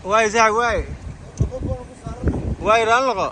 واي زعق واي واي رانلقو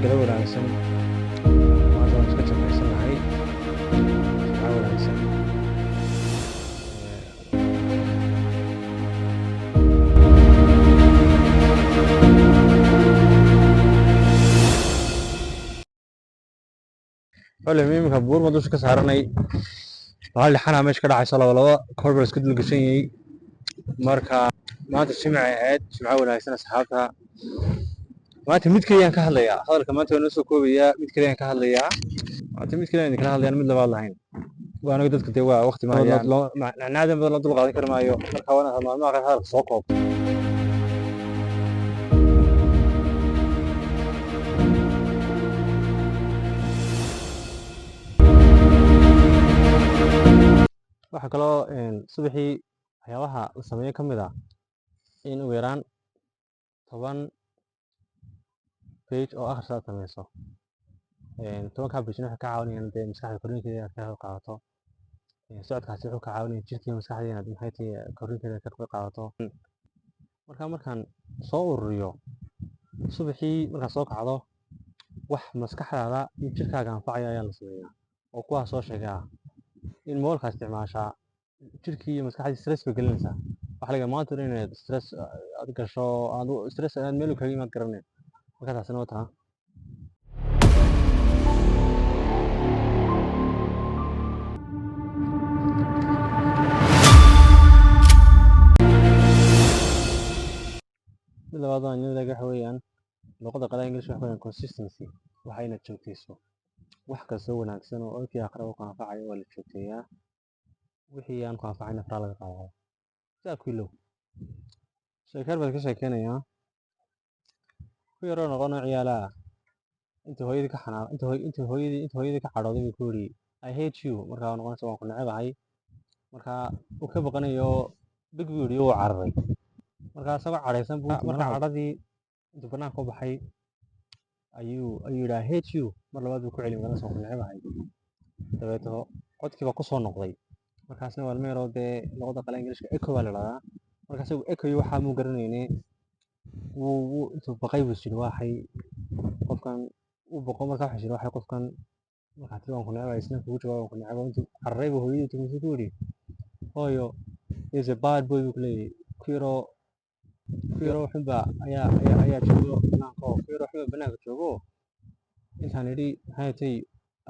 kala wanaagsan maanta waan iska jamacsanahay waxaa wanaagsan wala miimka buur ma dusha ka saaranay waxaa lixana meesha ka dhacaysa laba koob baa iska dul gashan yahay marka maanta jimcay ahayd jimco wanaagsan asxaabta maanta mid kaliya ka hadlayaa hadalka maanta waan soo koobayaa mid kaliya ka hadlayaa maanta mid kaliya kala hadlayaan mid labaad lahayn waana dadka dee waa waqti ma hayaan nacnaadan badan la dul qaadan kar maayo marka waana maalmaha qaar hadalka soo koob waxa kaloo subaxii waxyaabaha la sameeyo ka mid ah in ugu yaraan 10 page oo akhrisaad sameyso 10ka page waxay ka caawinayaan dee maskaxda korinkeeda inaad ka qaadato socodkaasi wuxuu ka caawinayaa jirka iyo maskaxda inaad maxay tahay korinkeeda ka qaadato markaan soo ururiyo subaxii markaan soo kacdo wax maskaxdaada iyo jirkaaga anfacaya ayaa la sameeyaa oo kuwaas soo sheegay in moolka isticmaashaa jirkii iyo maskaxdii stress bay gelinaysaa. Waxa laga maanta inaad stress aad gasho aad stress aad meel kaga imaan garanay. Marka taasina waa taa. mid labaad aan nidaaga waxa weeyaan luqadda qalaad English waxa weeyaan consistency waxayna joogtayso wax kasta oo wanaagsan oo intii aakhira uu anfacayo waa la joogteeyaa wixii aan ku anfacayna fara laga qaado saa ku ilow sheekar baan ka sheekeynayaa ku yaroo noqono ciyaala inta hooyadii ka xanaaq inta hooyadii ka cadhooday buu ku yiri I hate you markaa noqonaysa waan ku nacebahay markaa uu ka baqanayo big video uu cararay markaa asagoo cadhaysan markaa cadhadii intuu banaanka u baxay ayuu yidhi I hate you mar labaad buu ku celin markaas waan ku nacebahay dabeeto codkii baa kusoo noqday markaasna waa meeroo dee luqadda qalaad Englishka echo baa la yidhahdaa markaas echo waxaa muu garanayne wuu intuu baqay buu yidhi waxay qofkan uu baqo markaa wuxuu yidhi waxay qofkan markaa tii waan ku nacebahay isna kugu jawaab waan ku nacebahay intuu cararay buu hooyadii intuu ku yidhi hooyo is a bad boy buu ku leeyahay kuyaro xunba ayaa joogo banaanka oo kuyaro xunba banaanka joogo intaan idhi maxay tay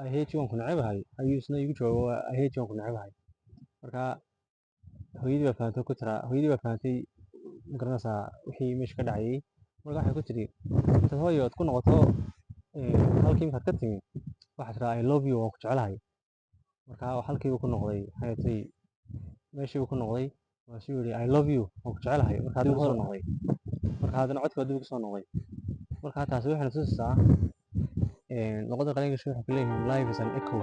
I hate you waan ku nacebahay ayuu isna igu jawaabo I hate you waan ku nacebahay markaa hooyadii baa fahamtay ku tira hooyadii baa fahamtay magaranaysaa wixii meesha ka dhacayay markaa waxay ku tiri intaad hooyo aad ku noqoto halkii markaad ka timi waxaad tiraa I love you waan ku jecelahay markaa halkiibuu ku noqday maxay tay meeshii buu ku noqday waasuu yidhi I love you waan ku jecelahay markaa dib kusoo noqday markaa haddana codkii baa dib kusoo noqday markaa taasi waxay tusisaa luqadda qalaad English waxay ku leeyihiin life is an echo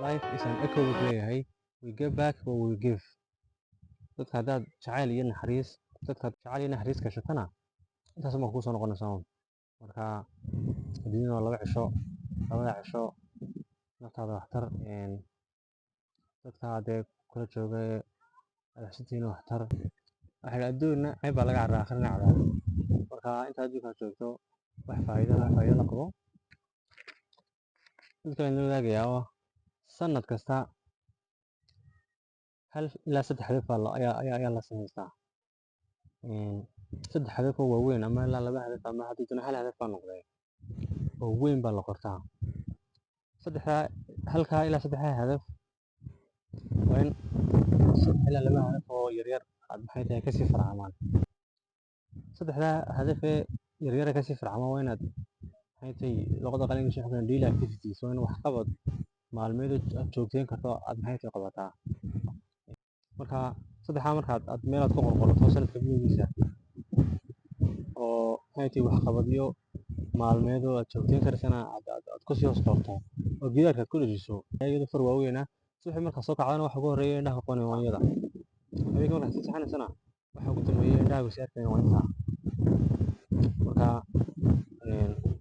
life is an echo buu leeyahay we give back what we give dadka haddaad jacayl iyo naxariis dadkaad jacayl iyo naxariis gashatana intaas ma kuu soo noqonaysaa marka adduunyada waa laba cisho labada cisho naftaada waxtar dadka dee kula jooga adxsintiina waxtar waxay adduunna ceeb baa laga carraa akhrina cadaab marka inta adduunka joogto wax faa'iido la qabo mid kale inoo wadaagayaa sanad kasta hal ilaa saddex hadaf ayaa la samaystaa saddex hadaf oo waaweyn ama ilaa laba hadaf ama haddii doona hal hadaf baa noqday oo weyn baa la qortaa halkaa ilaa saddexdaa hadaf waa in ilaa laba hadaf oo yaryar aad maxay tahay kasii farcamaan saddexdaa hadaf ee yaryar kasii farcamaan waa inaad maxay tahay luqadda qalaad English waxaa daily activities waa in wax qabad maalmeed aad joogteyn karto aad maxay tahay qabataa marka saddexdaa markaad aad meel aad ku qorqorato sanadka bilowgiisa oo maxay tahay wax qabadyo maalmeed oo aad joogteyn karaysana aad kusii hoos qorto oo gidaarka ku dhajiso iyadoo far waaweyn ah subaxii markaa soo kacdana waxa ugu horreeya indhaha ku qabanaya waanyada habeenkii markaad sii saxanaysana waxa ugu dambeeya indhaha sii arkayaan waa intaa marka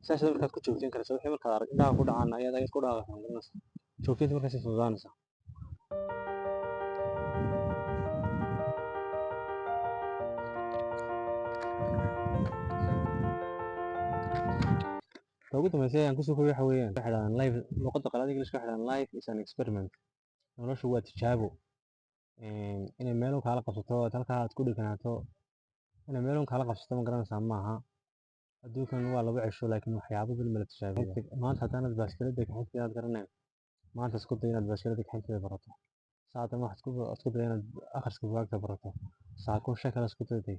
saas markaad ku joogteyn karaysa wixii markaad arag indhaha ku dhacaan ayaad ku dhaaqaysaa garanaysa joogteynta markaa sii fududaanaysa ugu dambeysay aan kusoo koobiyo waxa weeyaan waxay dhahaan life luqadda qalaad English waxay dhahaan life is an experiment noloshu waa tijaabo inay meel kaala qabsato halkaa aad ku dhiganaato inay meel kaala qabsato ma garanaysaa maaha adduunkan waa laba cisho laakiin waxyaabo badan la tijaabiyo maanta haddaanad baaskiilada kaxinteeda aad garanay maanta isku day inaad baaskiilada kaxinteeda barato saacada ma isku day inaad akhriska buugaagta barato saacad kun shan kale isku day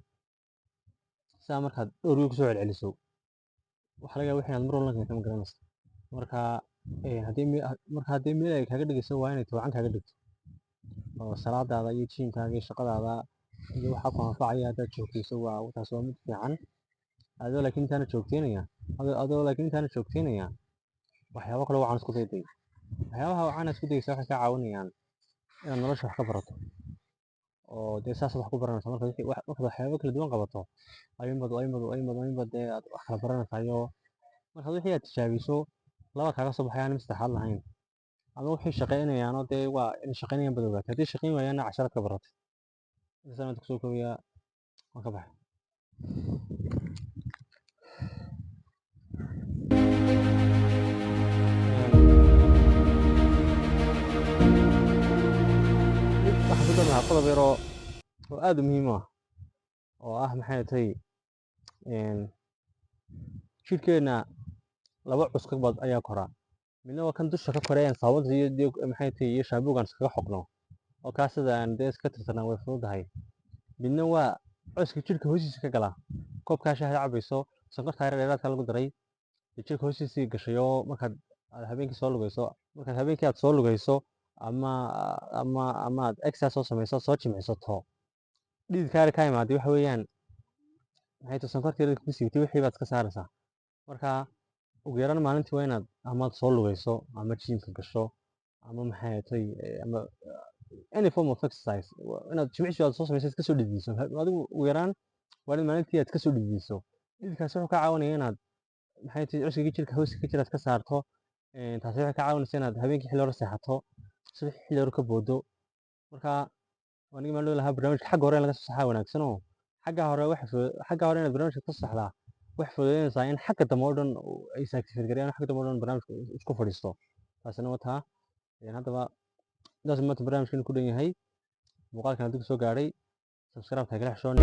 saa markaad dhowr wiil kusoo celceliso waxa laga yaabaa inaad mar walba keento ma garanaysa marka haddii meel ay kaaga dhigayso waa inay toocan kaaga dhigto oo salaadaada iyo jiinkaaga iyo shaqadaada iyo waxaa ku anfacaya haddaad joogtayso taas waa mid fiican adoo laakiin intaana joogteynaya waxyaabo kale wacan isku dayday waxyaabaha wacan isku dayaysa waxay kaa caawinayaan inaad nolosha wax ka barato oo dee saas wax ku baranaysa markaad waxyaabo kala duwan qabato ayuunbad dee aad wax kala baranaysayo markaad wixii aad tijaabiso laba kaaga soo baxayaan mid saddexaad lahayn ama wixii shaqaynayaanoo dee waa inay shaqaynayaan bad ogaatay haddii shaqayn waayaanna casharaad ka baratay intaasaan maanta kusoo koobiyaa waan ka baxay dan lahaa qodob yar oo aad u muhiim u ah oo ah maxay tahay jirkeena laba cuskabad ayaa koraa. midna waa kan dusha ka koreeyaan saabunta iyo maxay tahay iyo shaabugan iskaga xoqno oo kaas sida aan dee iska tirtirnaa way fududahay. midna waa cuska jirka hoostiisa ka gala koobkaa shaaha cabayso sonkorta yar dheeraadka lagu daray jirka hoostiisii gashay oo markaad habeenkii soo lugayso markaad habeenkii aad soo lugayso ama aad exercise soo samayso soo jimicsato dhididkaaga ka imaaday waxa weeyaan maxay tahay sonkortii yar ku siibtay wixii baad iska saaraysaa. marka ugu yaraan maalintii waa inaad amaad soo lugayso ama jiimka gasho ama maxay tahay ama any form of exercise inaad jimicsi aad soo samayso iska soo dhidiiso adigu ugu yaraan waa in maalintii aad ka soo dhidiiso dhididkaasi wuxuu ka caawinayaa inaad maxay tahay cuskigii jirka hoostiisa ka jira aad ka saarto taasi waxay ka caawinaysaa inaad habeenkii xilli hore seexato subax xilli hore ka boodo. marka waan iga maadhow lahaa barnaamijka xagga hore in laga soo saxaa wanaagsan oo xagga hore inaad barnaamijka ka soo saxdaa wax fududeynaysaa in xagga dambe oo dhan ay saactifeed gareeyaan xagga dambe oo dhan barnaamijka isku fadhiisto. taasina waa taa haddaba intaas maanta barnaamijkeenu ku dhan yahay. muuqaalkan haddii ku soo gaadhay subscribe ta kala xishoon